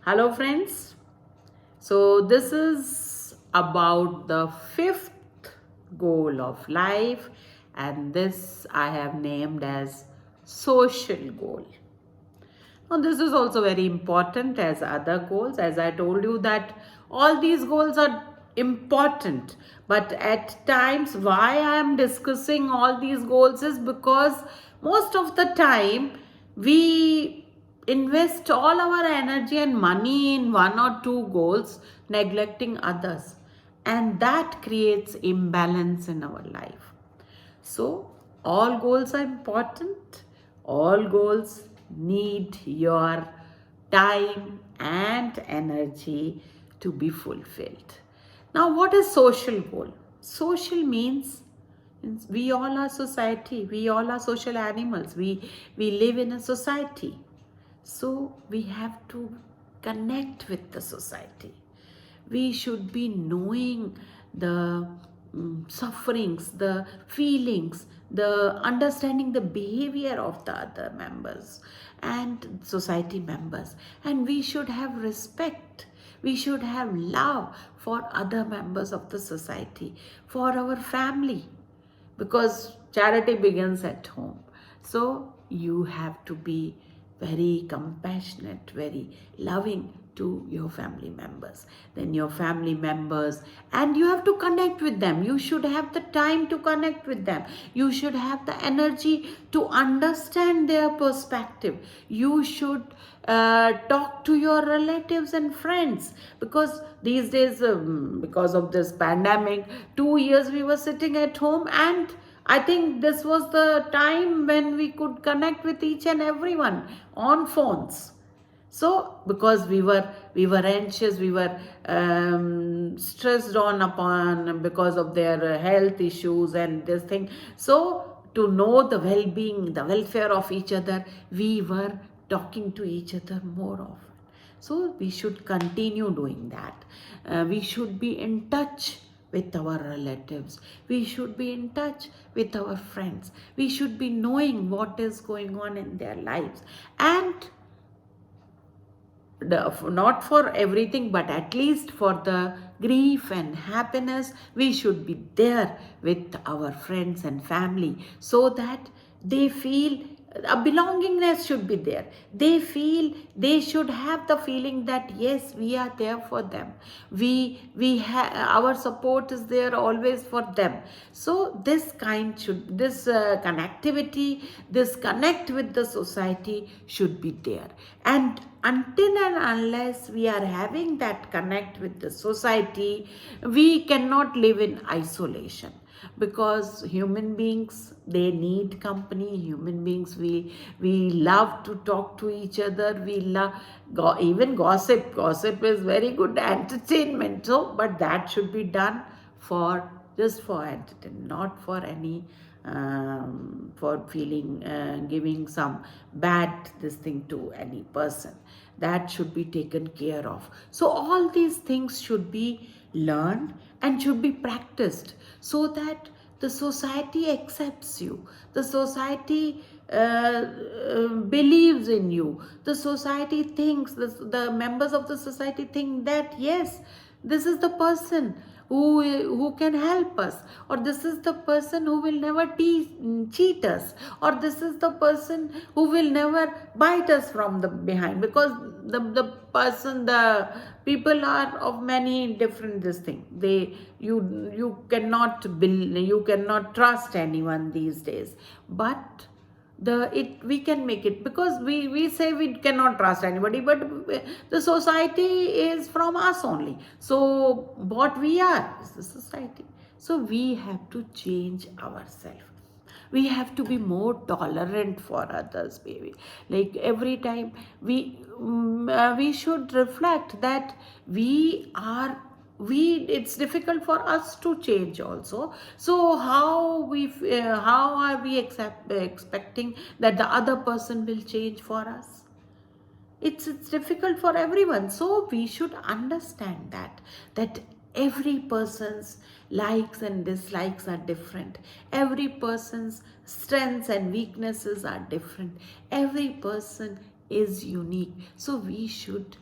Hello, friends. So, this is about the fifth goal of life, and this I have named as social goal. Now, this is also very important as other goals. As I told you, that all these goals are important, but at times, why I am discussing all these goals is because most of the time we invest all our energy and money in one or two goals, neglecting others, and that creates imbalance in our life. So, all goals are important. All goals need your time and energy to be fulfilled. Now, what is social goal? Social means we all are society. We all are social animals. We live in a society. So, we have to connect with the society. We should be knowing the sufferings, the feelings, the understanding the behavior of the other members and society members. And we should have respect. We should have love for other members of the society, for our family, because charity begins at home. So you have to be very compassionate, very loving to your family members. Then your family members, and you have to connect with them. You should have the time to connect with them. You should have the energy to understand their perspective. You should talk to your relatives and friends, because these days, because of this pandemic, 2 years we were sitting at home, and I think this was the time when we could connect with each and everyone on phones. So because we were anxious, we were stressed on upon because of their health issues and this thing. So to know the well-being, the welfare of each other, we were talking to each other more often. So we should continue doing that. We should be in touch with our relatives. We should be in touch with our friends. We should be knowing what is going on in their lives. And not for everything, but at least for the grief and happiness, we should be there with our friends and family, so that they feel a belongingness should be there. They feel, they should have the feeling that yes, we are there for them. Our support is there always for them. So this kind should, this connectivity, this connect with the society should be there. And until and unless we are having that connect with the society, we cannot live in isolation, because human beings, they need company. Human beings, we love to talk to each other. We love even gossip is very good entertainment. So but that should be done for just for entertainment, not for any for feeling giving some bad this thing to any person. That should be taken care of. So all these things should be learned and should be practiced, so that the society accepts you, the society believes in you, the society thinks, the members of the society think that yes, this is the person who can help us, or this is the person who will never cheat us, or this is the person who will never bite us from the behind, because the person, the people are of many different this thing. You cannot build, you cannot trust anyone these days. But we can make it, because we say we cannot trust anybody, but the society is from us only. So what we are is the society. So we have to change ourselves. We have to be more tolerant for others, baby. Like every time we should reflect that we it's difficult for us to change also. So how are we expecting that the other person will change for us? It's difficult for everyone. So we should understand that every person's likes and dislikes are different. Every person's strengths and weaknesses are different. Every person is unique. So we should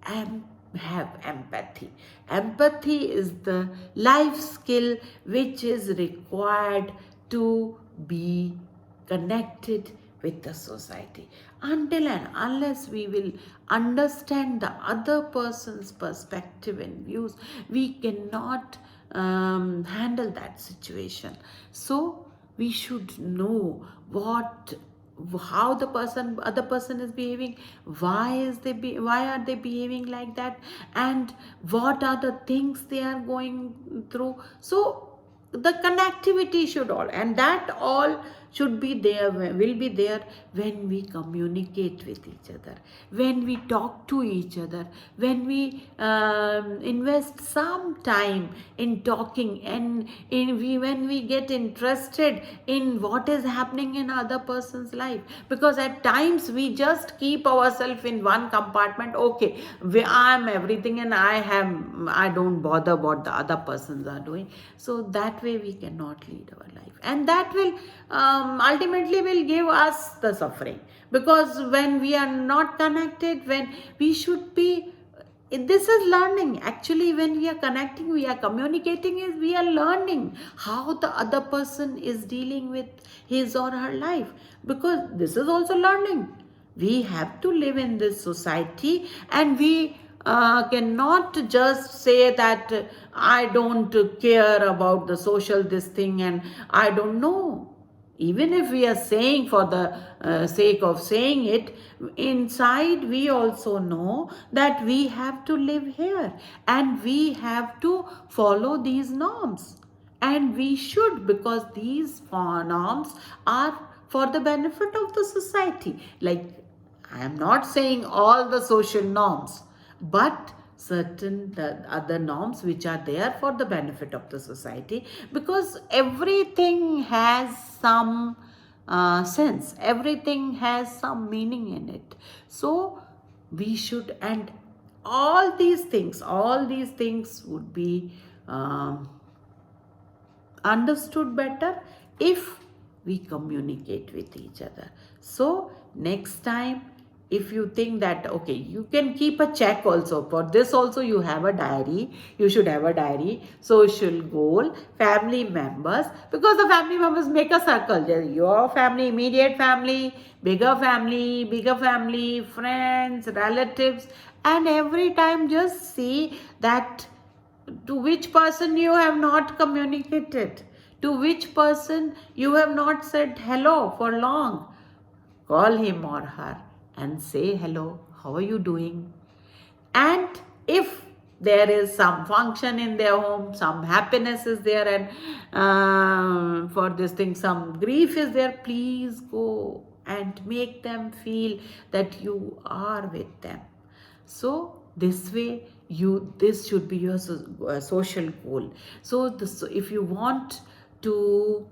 and have empathy. Empathy is the life skill which is required to be connected with the society. Until and unless we will understand the other person's perspective and views, we cannot handle that situation. So we should know how the other person is behaving, why are they behaving like that, and what are the things they are going through. So the connectivity should all, and that all should be there, will be there when we communicate with each other, when we talk to each other, when we invest some time in talking, and when we get interested in what is happening in other person's life. Because at times we just keep ourselves in one compartment. Okay, I'm everything, and I don't bother what the other persons are doing. So that way we cannot lead our life, and that will ultimately will give us the suffering. Because when we are not connected, when we should be, this is learning. Actually, when we are connecting, we are communicating, is we are learning how the other person is dealing with his or her life. Because this is also learning. We have to live in this society, and we cannot just say that I don't care about the social this thing, and I don't know. Even if we are saying for the sake of saying it, inside we also know that we have to live here, and we have to follow these norms. And we should, because these norms are for the benefit of the society. Like, I am not saying all the social norms, but certain the other norms which are there for the benefit of the society. Because everything has some sense, everything has some meaning in it. So we should, and all these things would be understood better if we communicate with each other. So next time, if you think that, okay, you can keep a check also. For this also you have a diary. You should have a diary. Social goal, family members, because the family members make a circle. Your family, immediate family, bigger family, friends, relatives, and every time just see that to which person you have not communicated, to which person you have not said hello for long. Call him or her and say hello, how are you doing? And if there is some function in their home, some happiness is there, and for this thing some grief is there, please go and make them feel that you are with them. So this way, this should be your social goal. So if you want to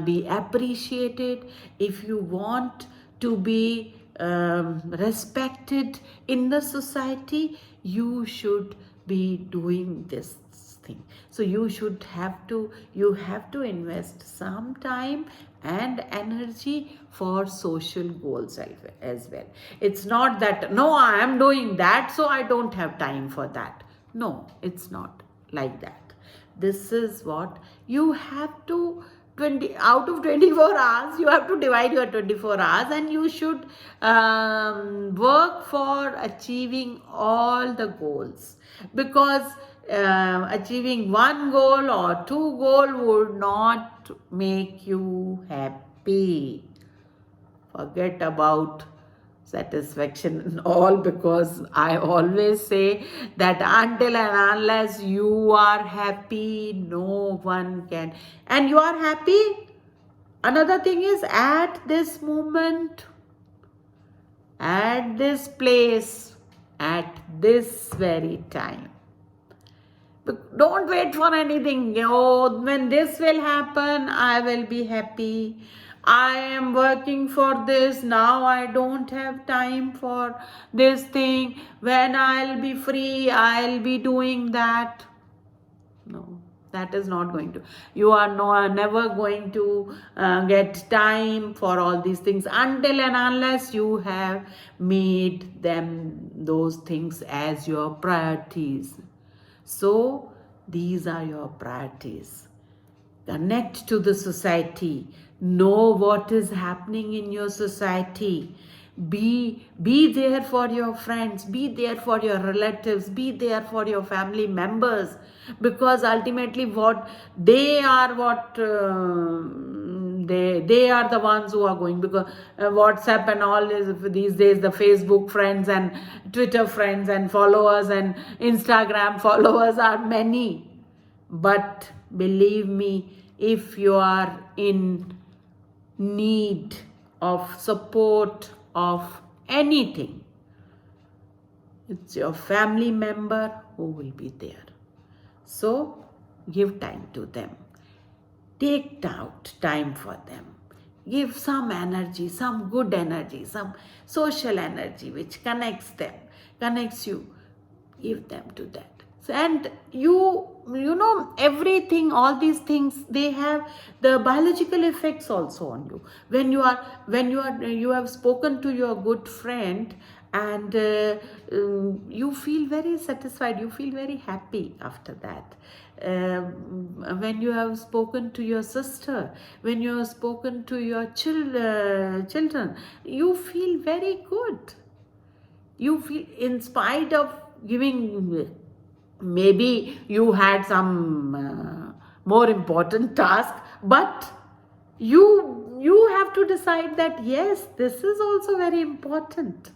be appreciated, if you want to be respected in the society, you should be doing this thing. So you have to invest some time and energy for social goals as well. It's not that, no, I am doing that, so I don't have time for that. No, it's not like that. This is what you have to, 20 out of 24 hours, you have to divide your 24 hours, and you should work for achieving all the goals. Because achieving one goal or two goal would not make you happy. Forget about satisfaction and all, because I always say that until and unless you are happy, no one can. And you are happy. Another thing is, at this moment, at this place, at this very time. Don't wait for anything. Oh, when this will happen, I will be happy. I am working for this. Now I don't have time for this thing. When I'll be free, I'll be doing that. No, That is not going to, you are never going to get time for all these things until and unless you have made them, those things, as your priorities. So these are your priorities. Connect to the society, know what is happening in your society, be there for your friends, be there for your relatives, be there for your family members, because ultimately what they are, what they are the ones who are going, because WhatsApp and all is these days, the Facebook friends and Twitter friends and followers and Instagram followers are many. But believe me, if you are in need of support of anything, it's your family member who will be there. So give time to them. Take out time for them. Give some energy, some good energy, some social energy which connects them, connects you. Give them to that. And you know, everything, all these things, they have the biological effects also on you. When you have spoken to your good friend, and you feel very satisfied, you feel very happy after that. When you have spoken to your sister, when you have spoken to your children, you feel very good. You feel, in spite of giving, maybe you had some more important task, but you have to decide that yes, this is also very important.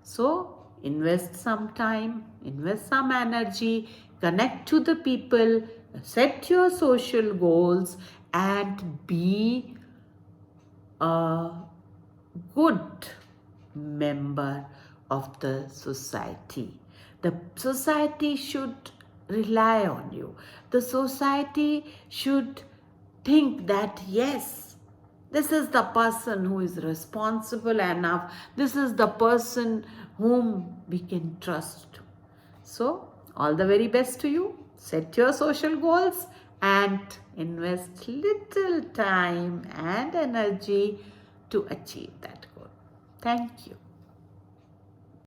So invest some time, invest some energy, connect to the people, set your social goals, and be a good member of the society. The society should rely on you. The society should think that yes, this is the person who is responsible enough, this is the person whom we can trust. So all the very best to you. Set your social goals and invest little time and energy to achieve that goal. Thank you.